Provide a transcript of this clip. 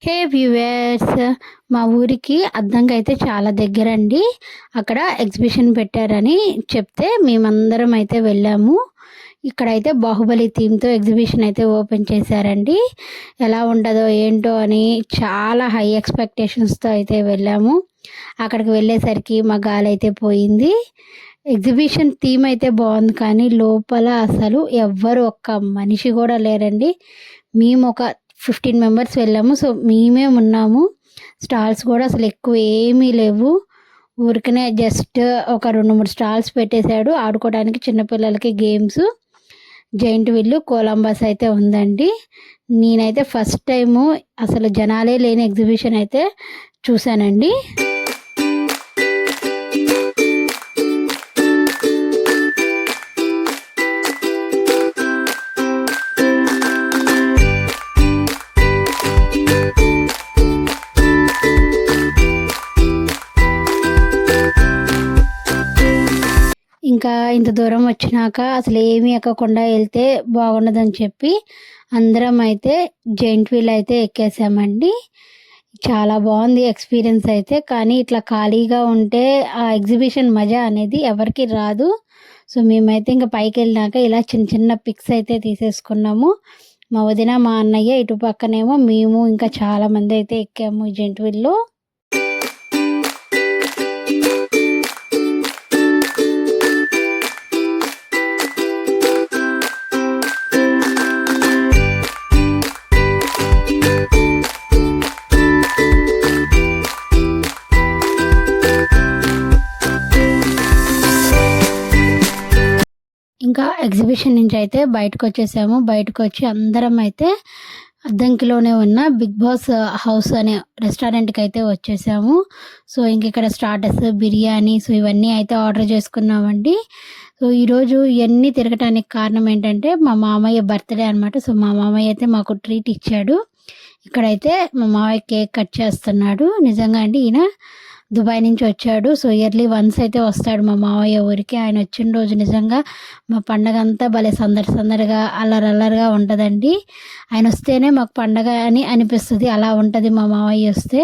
హే viewers, మా ఊరికి అద్దంకి అయితే చాలా దగ్గరండి. అక్కడ ఎగ్జిబిషన్ పెట్టారని చెప్తే మేమందరం అయితే వెళ్ళాము. ఇక్కడైతే బాహుబలి థీమ్తో ఎగ్జిబిషన్ అయితే ఓపెన్ చేశారండి. ఎలా ఉంటుందో ఏంటో అని చాలా హై ఎక్స్పెక్టేషన్స్తో అయితే వెళ్ళాము. అక్కడికి వెళ్ళేసరికి మా గాలి అయితే పోయింది. ఎగ్జిబిషన్ థీమ్ అయితే బాగుంది, కానీ లోపల అసలు ఎవ్వరు ఒక్క మనిషి కూడా లేరండి. మేము ఒక 15 మెంబర్స్ వెళ్ళాము. సో మేమే ఉన్నాము. స్టాల్స్ కూడా అసలు ఎక్కువ ఏమీ లేవు. ఊరికనే జస్ట్ ఒక 2-3 స్టాల్స్ పెట్టేశాడు. ఆడుకోవడానికి చిన్నపిల్లలకి గేమ్స్, జైంట్ వీల్, కొలంబస్ అయితే ఉందండి. నేనైతే ఫస్ట్ టైము అసలు జనాలే లేని ఎగ్జిబిషన్ అయితే చూశానండి. ఇంకా ఇంత దూరం వచ్చినాక అసలు ఏమీ ఎక్కకుండా వెళ్తే బాగుండదని చెప్పి అందరం అయితే జైంట్ వీల్ అయితే ఎక్కేసామండి. చాలా బాగుంది ఎక్స్పీరియన్స్ అయితే. కానీ ఇట్లా ఖాళీగా ఉంటే ఆ ఎగ్జిబిషన్ మజా అనేది ఎవరికి రాదు. సో మేమైతే ఇంకా పైకి వెళ్ళినాక ఇలా చిన్న చిన్న పిక్స్ అయితే తీసేసుకున్నాము. మా వదిన, మా అన్నయ్య, ఇటు పక్కనేమో మేము ఇంకా చాలామంది అయితే ఎక్కాము జైంట్ వీల్లో. ఇంకా ఎగ్జిబిషన్ నుంచి అయితే బయటకు వచ్చేసాము. బయటకు వచ్చి అందరం అయితే అద్దంకిలోనే ఉన్న బిగ్ బాస్ హౌస్ అనే రెస్టారెంట్కి అయితే వచ్చేసాము. సో ఇంక ఇక్కడ స్టార్టర్స్, బిర్యానీ, సో ఇవన్నీ అయితే ఆర్డర్ చేసుకున్నామండి. సో ఈరోజు ఇవన్నీ తిరగటానికి కారణం ఏంటంటే మా మామయ్య బర్త్డే అనమాట. సో మా మామయ్య అయితే మాకు ట్రీట్ ఇచ్చాడు. ఇక్కడైతే మా మామయ్య కేక్ కట్ చేస్తున్నాడు. నిజంగా అండి, ఈయన దుబాయ్ నుంచి వచ్చాడు. సో ఇయర్లీ వన్స్ అయితే వస్తాడు మా మావయ్య ఊరికి. ఆయన వచ్చిన రోజు నిజంగా మా పండగ అంతా భలే సందడిగా అల్లరల్లరిగా ఉంటుందండి. ఆయన వస్తేనే మాకు పండగ అని అనిపిస్తుంది. అలా ఉంటుంది మా మావయ్య వస్తే.